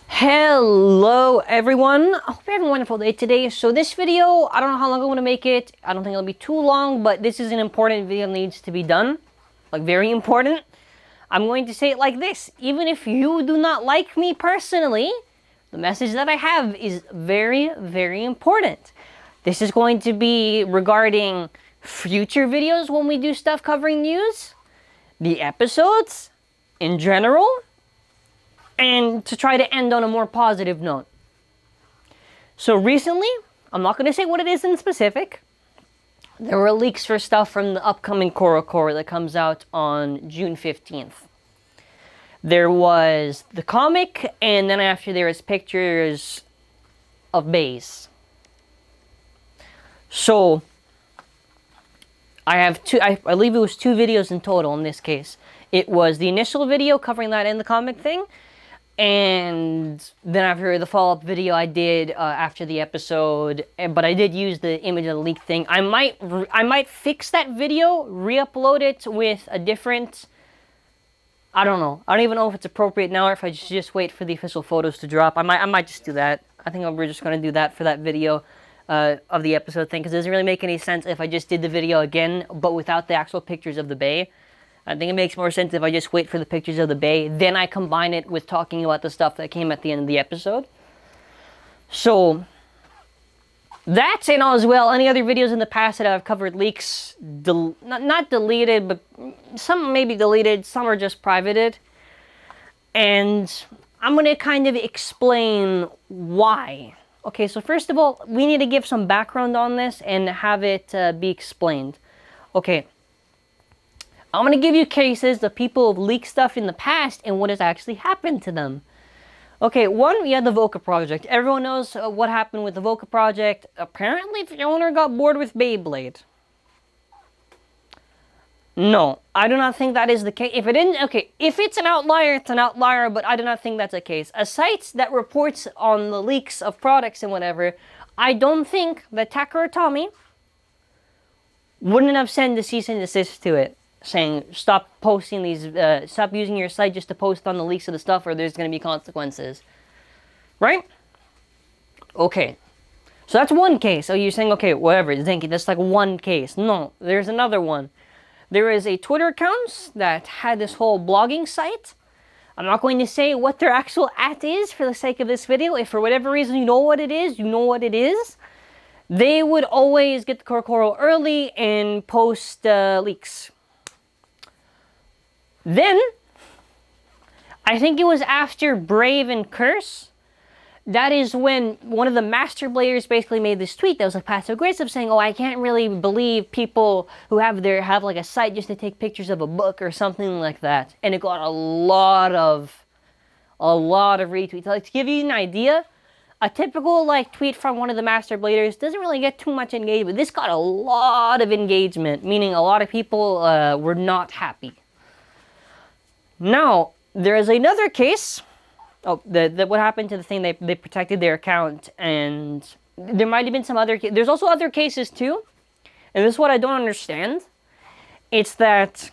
Hello everyone, I hope you're having a wonderful day today. So this video, I don't know how long I'm going to make it. I don't think it'll be too long, but this is an important video that needs to be done. Like, very important. I'm going to say it like this. Even if you do not like me personally, the message that I have is very, very important. This is going to be regarding future videos when we do stuff covering news, the episodes in general, and to try to end on a more positive note. So recently, I'm not going to say what it is in specific, there were leaks for stuff from the upcoming Corocoro that comes out on June 15th. There was the comic, and then after there was pictures of bays. So, I have I believe it was 2 videos in total in this case. It was the initial video covering that in the comic thing, and then after the follow-up video I did after the episode, but I did use the image of the leak thing. I might fix that video, re-upload it with a different, I don't know. I don't even know if it's appropriate now or if I just wait for the official photos to drop. I might just do that. I think we're just going to do that for that video of the episode thing, because it doesn't really make any sense if I just did the video again, but without the actual pictures of the bay. I think it makes more sense if I just wait for the pictures of the bay, then I combine it with talking about the stuff that came at the end of the episode. So, that's and all as well. Any other videos in the past that I've covered leaks, not deleted, but some may be deleted, some are just privated. And I'm going to kind of explain why. Okay, so first of all, we need to give some background on this and have it be explained. Okay. I'm going to give you cases of people who've leaked stuff in the past and what has actually happened to them. Okay, one, we had the VOCA project. Everyone knows what happened with the VOCA project. Apparently, the owner got bored with BEYBLADE. No, I do not think that is the case. If it didn't, okay, if it's an outlier, it's an outlier, but I do not think that's the case. A site that reports on the leaks of products and whatever, I don't think that TAKARA TOMY wouldn't have sent a cease and desist to it, saying stop posting these, stop using your site just to post on the leaks of the stuff or there's going to be consequences. Right? Okay. So that's one case. So you're saying, okay, whatever, zankye, that's like one case. No, there's another one. There is a Twitter account that had this whole blogging site. I'm not going to say what their actual @ is for the sake of this video. If for whatever reason you know what it is, you know what it is. They would always get the Corocoro early and post leaks. Then, I think it was after Brave and Curse, that is when one of the master bladers basically made this tweet that was like passive-aggressive, saying, oh, I can't really believe people who have like a site just to take pictures of a book or something like that. And it got a lot of retweets. Like, to give you an idea, a typical like tweet from one of the master bladers doesn't really get too much engagement. This got a lot of engagement, meaning a lot of people were not happy. Now, there is another case. Oh, what happened to the thing, they protected their account, and there might have been some other, there's also other cases too, and this is what I don't understand. It's that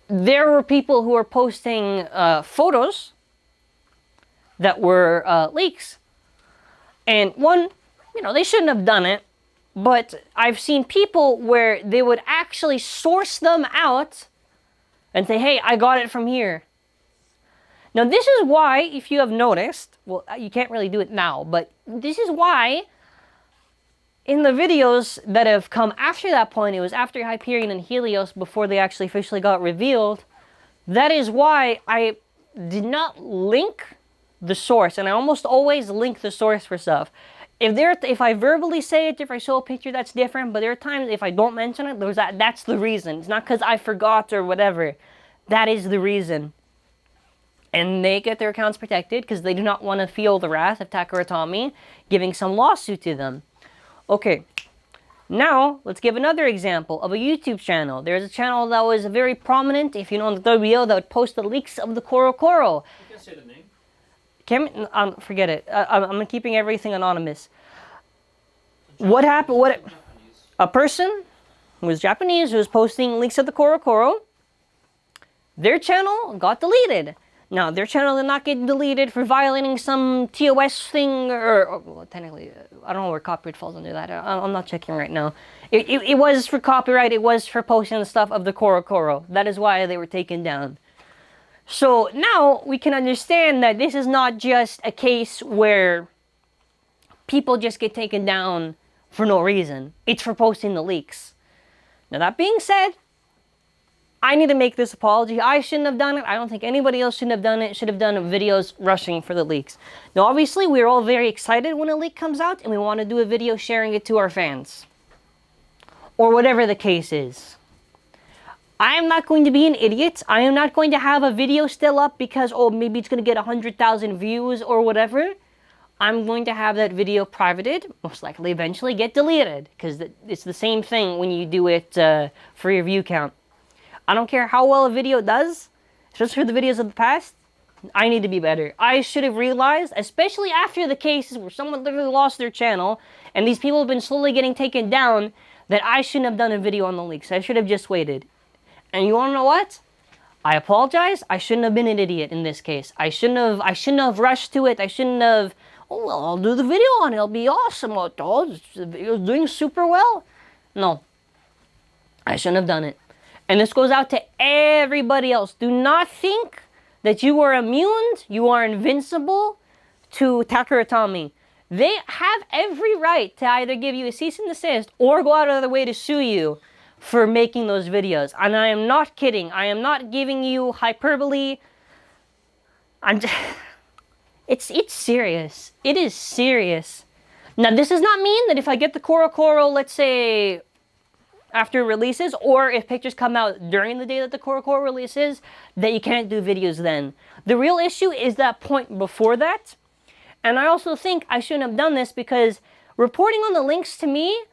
there were people who were posting photos that were leaks, and one, you know, they shouldn't have done it, but I've seen people where they would actually source them out and say, hey, I got it from here. Now, this is why, if you have noticed, well, you can't really do it now, but this is why in the videos that have come after that point, it was after Hyperion and Helios before they actually officially got revealed, that is why I did not link the source, and I almost always link the source for stuff. If I verbally say it, if I show a picture, that's different, but there are times if I don't mention it, that's the reason. It's not because I forgot or whatever. That is the reason. And they get their accounts protected because they do not want to feel the wrath of TAKARA TOMY giving some lawsuit to them. Okay, now let's give another example of a YouTube channel. There's a channel that was very prominent, if you know the WO, that would post the leaks of the Corocoro. You can say the name. Forget it. I'm keeping everything anonymous. What happened? A person who was Japanese who was posting leaks of the Corocoro, their channel got deleted. Now, their channel did not get deleted for violating some TOS thing, or well, technically, I don't know where copyright falls under that. I'm not checking right now. It was for copyright, it was for posting the stuff of the Corocoro. That is why they were taken down. So now we can understand that this is not just a case where people just get taken down for no reason. It's for posting the leaks. Now, that being said, I need to make this apology. I shouldn't have done it. I don't think anybody else should have done it. Should have done videos rushing for the leaks. Now, obviously, we're all very excited when a leak comes out, and we want to do a video sharing it to our fans. Or whatever the case is. I am not going to be an idiot. I am not going to have a video still up because, oh, maybe it's going to get 100,000 views or whatever. I'm going to have that video privated, most likely eventually get deleted, because it's the same thing when you do it for your view count. I don't care how well a video does, especially for the videos of the past, I need to be better. I should have realized, especially after the cases where someone literally lost their channel, and these people have been slowly getting taken down, that I shouldn't have done a video on the leaks. I should have just waited. And you want to know what? I apologize. I shouldn't have been an idiot in this case. I shouldn't have rushed to it. I shouldn't have, oh, well, I'll do the video on it. It'll be awesome. Oh, the video's doing super well. No. I shouldn't have done it. And this goes out to everybody else. Do not think that you are immune, you are invincible to TAKARA TOMY. They have every right to either give you a cease and desist or go out of their way to sue you for making those videos. And I am not kidding. I am not giving you hyperbole. It's serious. It is serious. Now, this does not mean that if I get the Corocoro, let's say, after it releases, or if pictures come out during the day that the Corocoro releases, that you can't do videos then. The real issue is that point before that. And I also think I shouldn't have done this because reporting on the links to me,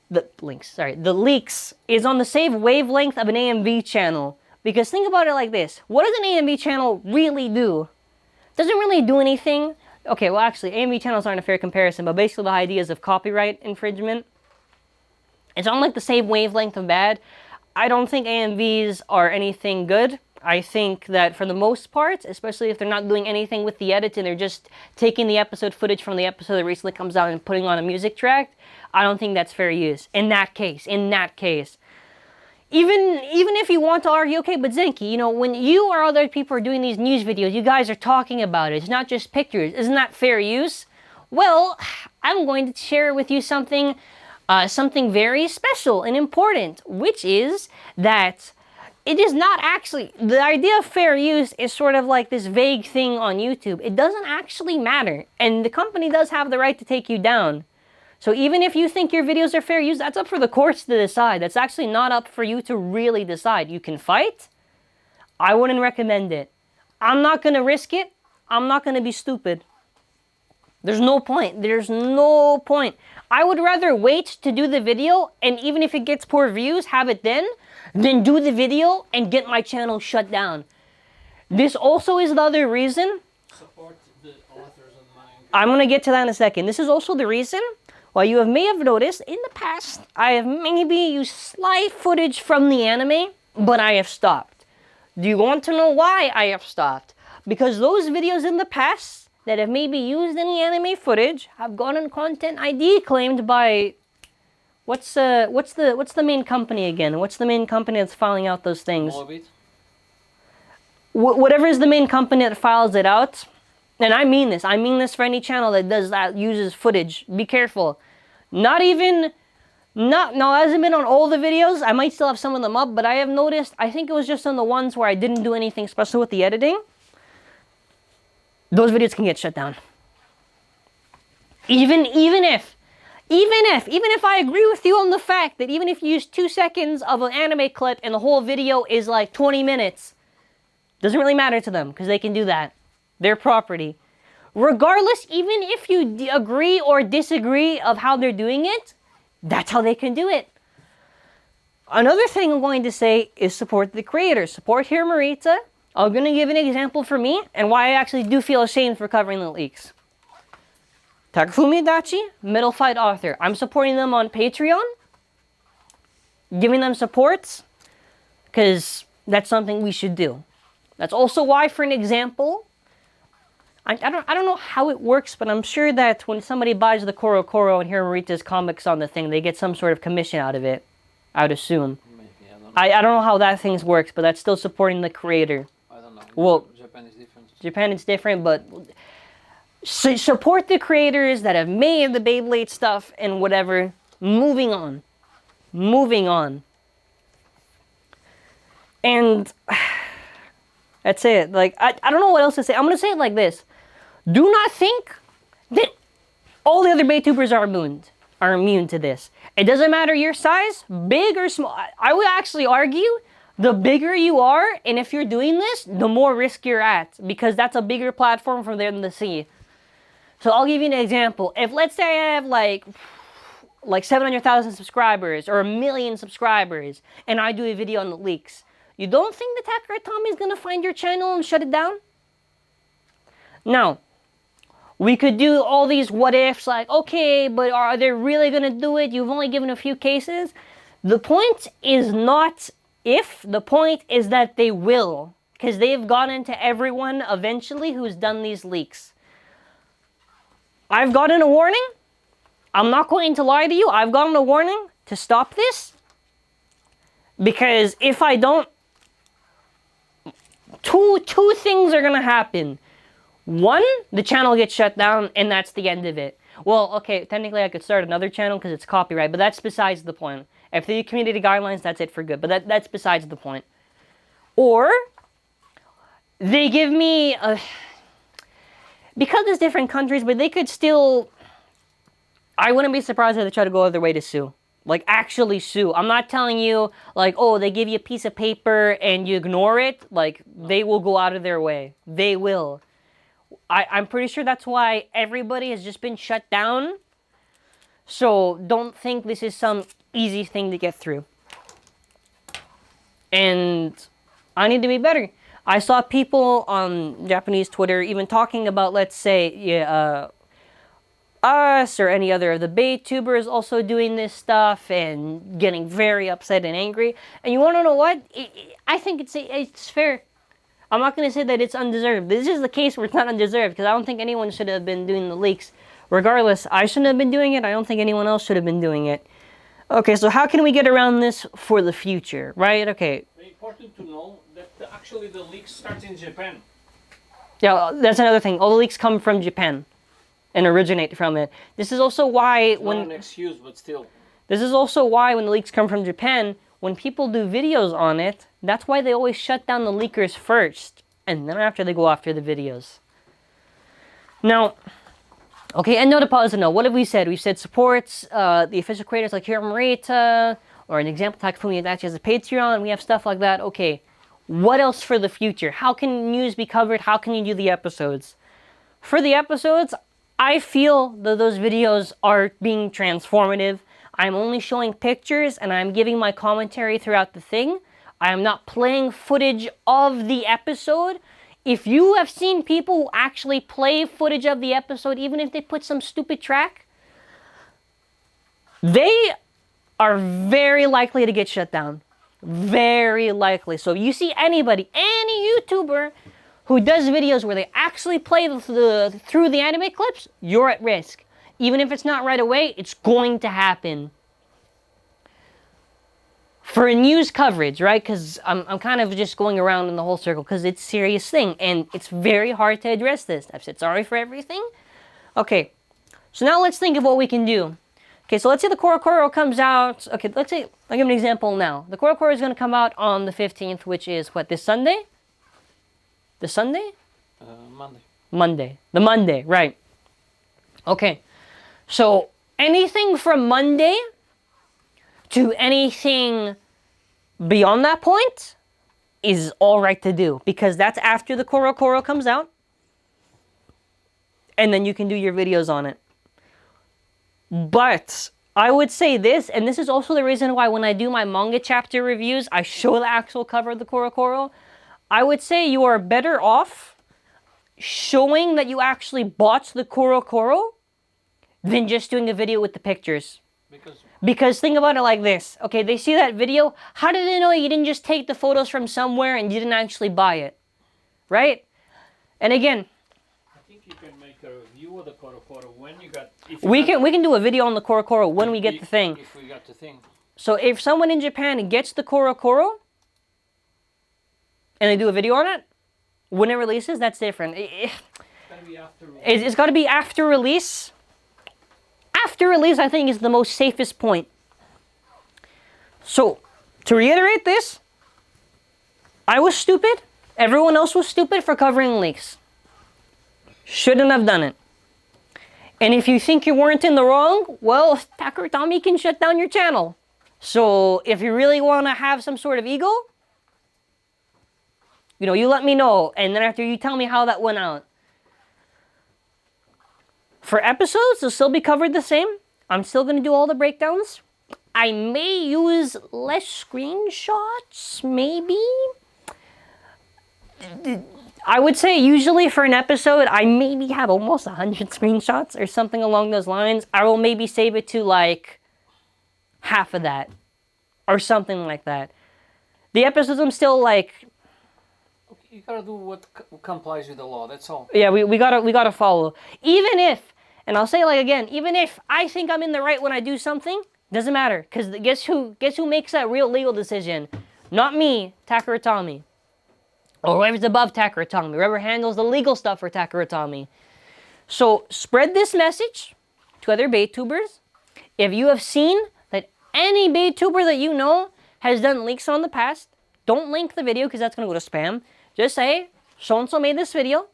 the leaks, is on the same wavelength of an AMV channel. Because think about it like this. What does an AMV channel really do? It doesn't really do anything. Okay, well actually, AMV channels aren't a fair comparison, but basically the ideas of copyright infringement. It's on like the same wavelength of bad. I don't think AMVs are anything good. I think that for the most part, especially if they're not doing anything with the edit and they're just taking the episode footage from the episode that recently comes out and putting on a music track, I don't think that's fair use. In that case. Even if you want to argue, okay, but Zankye, you know, when you or other people are doing these news videos, you guys are talking about it. It's not just pictures. Isn't that fair use? Well, I'm going to share with you something very special and important, which is that it is not actually, the idea of fair use is sort of like this vague thing on YouTube. It doesn't actually matter, and the company does have the right to take you down. So even if you think your videos are fair use, that's up for the courts to decide. That's actually not up for you to really decide. You can fight. I wouldn't recommend it. I'm not going to risk it. I'm not going to be stupid. There's no point. There's no point. I would rather wait to do the video, and even if it gets poor views, have it then, than do the video and get my channel shut down. This also is the other reason. Support the authors of manga. I'm going to get to that in a second. This is also the reason why you may have noticed in the past, I have maybe used slight footage from the anime, but I have stopped. Do you want to know why I have stopped? Because those videos in the past that have maybe used any anime footage have gotten content ID claimed by what's the main company again? What's the main company that's filing out those things? Whatever is the main company that files it out. And I mean this for any channel that does that, uses footage. Be careful. No, it hasn't been on all the videos. I might still have some of them up, but I have noticed, I think it was just on the ones where I didn't do anything special with the editing. Those videos can get shut down. Even if I agree with you on the fact that even if you use 2 seconds of an anime clip and the whole video is like 20 minutes, doesn't really matter to them because they can do that. Their property. Regardless, even if you agree or disagree of how they're doing it, that's how they can do it. Another thing I'm going to say is support the creators. Support Hiro Morita. I'm going to give an example for me and why I actually do feel ashamed for covering the leaks. Takafumi Adachi, Middle Fight author. I'm supporting them on Patreon. Giving them supports because that's something we should do. That's also why, for an example, I don't know how it works, but I'm sure that when somebody buys the Corocoro and Hiro Morita's comics on the thing, they get some sort of commission out of it. I would assume. Maybe, I don't know how that thing works, but that's still supporting the creator. I don't know. Well, Japan is different. Japan is different, but support the creators that have made the Beyblade stuff and whatever. Moving on. Moving on. And that's it. Like, I don't know what else to say. I'm going to say it like this. Do not think that all the other Baytubers are immune to this. It doesn't matter your size, big or small. I would actually argue the bigger you are, and if you're doing this, the more risk you're at, because that's a bigger platform for them to see. So I'll give you an example. If, let's say I have like 700,000 subscribers or 1 million subscribers, and I do a video on the leaks, you don't think the TAKARA Tommy is going to find your channel and shut it down? No. We could do all these what ifs, like, okay, but are they really going to do it? You've only given a few cases. The point is not if, the point is that they will, because they've gotten to everyone eventually who's done these leaks. I've gotten a warning. I'm not going to lie to you. I've gotten a warning to stop this, because if I don't, two things are going to happen. One, the channel gets shut down, and that's the end of it. Well, okay, technically I could start another channel because it's copyright, but that's besides the point. If the community guidelines, that's it for good, but that's besides the point. Or, they give me a... Because it's different countries, but they could still... I wouldn't be surprised if they try to go out of their way to sue. Like, actually sue. I'm not telling you, like, oh, they give you a piece of paper and you ignore it. Like, they will go out of their way. They will. I'm pretty sure that's why everybody has just been shut down. So, don't think this is some easy thing to get through. And I need to be better. I saw people on Japanese Twitter even talking about, let's say, us or any other of the Baytubers also doing this stuff and getting very upset and angry. And you want to know what? I think it's fair. I'm not going to say that it's undeserved. This is the case where it's not undeserved, because I don't think anyone should have been doing the leaks. Regardless, I shouldn't have been doing it. I don't think anyone else should have been doing it. Okay, so how can we get around this for the future, right? Okay. Very important to know that actually the leaks start in Japan. Yeah, that's another thing. All the leaks come from Japan and originate from it. This is also why It's not an excuse, but still. This is also why when the leaks come from Japan, when people do videos on it, that's why they always shut down the leakers first, and then after they go after the videos. Now, okay, and note a positive note. What have we said? We've said supports the official creators like Hiro Morita, or an example, Takafumi Adachi has a Patreon. We have stuff like that. Okay, what else for the future? How can news be covered? How can you do the episodes? For the episodes, I feel that those videos are being transformative. I'm only showing pictures and I'm giving my commentary throughout the thing. I am not playing footage of the episode. If you have seen people who actually play footage of the episode, even if they put some stupid track, they are very likely to get shut down. Very likely. So if you see anybody, any YouTuber who does videos where they actually play through the anime clips, you're at risk. Even if it's not right away, it's going to happen. For news coverage, right? Because I'm kind of just going around in the whole circle because it's a serious thing and it's very hard to address this. I've said sorry for everything. Okay, so now let's think of what we can do. Okay, so let's say the Corocoro comes out. Okay, let's say, I'll give an example now. The Corocoro is going to come out on the 15th, which is what, this Sunday? The Sunday? Monday. Monday. The Monday, right. Okay. So, anything from Monday to anything beyond that point is all right to do, because that's after the Corocoro comes out, and then you can do your videos on it. But I would say this, and this is also the reason why when I do my manga chapter reviews, I show the actual cover of the Corocoro. I would say you are better off showing that you actually bought the Corocoro than just doing a video with the pictures. Because think about it like this. Okay, they see that video. How do they know you didn't just take the photos from somewhere and you didn't actually buy it? right? And again, I think you can make a review of the Corocoro when you got. we can do a video on the Corocoro when we get the thing. If we got the thing. So if someone in Japan gets the Corocoro and they do a video on it, when it releases, that's different. It's got to be after release. After release, I think, is the most safest point. So, to reiterate this, I was stupid. Everyone else was stupid for covering leaks. Shouldn't have done it. And if you think you weren't in the wrong, well, TAKARA TOMY can shut down your channel. So, if you really want to have some sort of ego, you know, you let me know, and then after you tell me how that went out. For episodes, they'll still be covered the same. I'm still going to do all the breakdowns. I may use less screenshots, maybe. I would say usually for an episode, I maybe have almost 100 screenshots or something along those lines. I will maybe save it to like half of that or something like that. The episodes I'm still like... You gotta do what complies with the law, that's all. Yeah, we gotta follow. Even if, and I'll say like again, even if I think I'm in the right when I do something, doesn't matter, because guess who makes that real legal decision? Not me, TAKARA TOMY. Or whoever's above TAKARA TOMY, whoever handles the legal stuff for TAKARA TOMY. So spread this message to other BayTubers. If you have seen that any BayTuber that you know has done leaks on the past, don't link the video because that's going to go to spam. Just say, so-and-so made this video.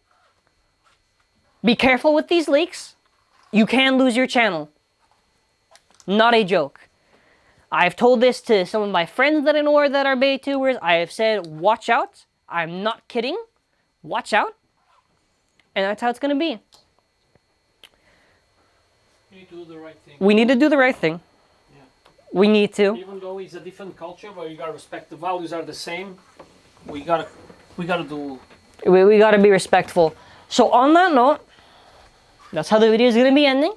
Be careful with these leaks. You can lose your channel. Not a joke. I've told this to some of my friends that I know that are BayTubers. I have said, watch out. I'm not kidding. Watch out. And that's how it's going to be. You need to do the right thing. We need to do the right thing. Yeah. We need to. Even though it's a different culture, but you gotta respect the values are the same, we gotta do... We gotta be respectful. So on that note, that's how the video is gonna be ending.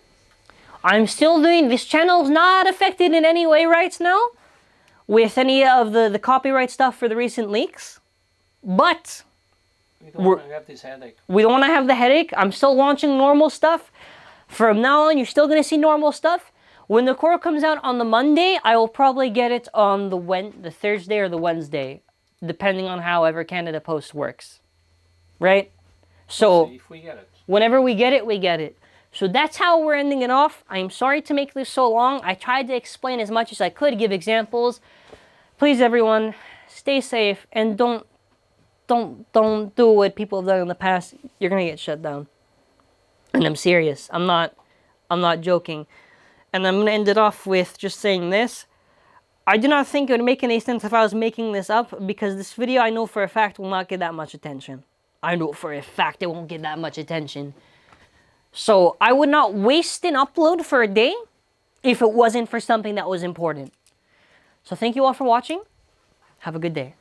I'm still doing, this channel's not affected in any way right now with any of the copyright stuff for the recent leaks. But we don't want to have this headache. We don't want to have the headache. I'm still launching normal stuff. From now on, you're still gonna see normal stuff. When the core comes out on the Monday, I will probably get it on the Thursday or the Wednesday, depending on however Canada Post works. Right? So, if we get it. Whenever we get it, we get it. So that's how we're ending it off. I'm sorry to make this so long. I tried to explain as much as I could, give examples. Please, everyone, stay safe and don't do what people have done in the past. You're gonna get shut down. And I'm serious. I'm not joking. And I'm gonna end it off with just saying this. I do not think it would make any sense if I was making this up, because this video I know for a fact will not get that much attention. I know for a fact it won't get that much attention. So I would not waste an upload for a day if it wasn't for something that was important. So thank you all for watching. Have a good day.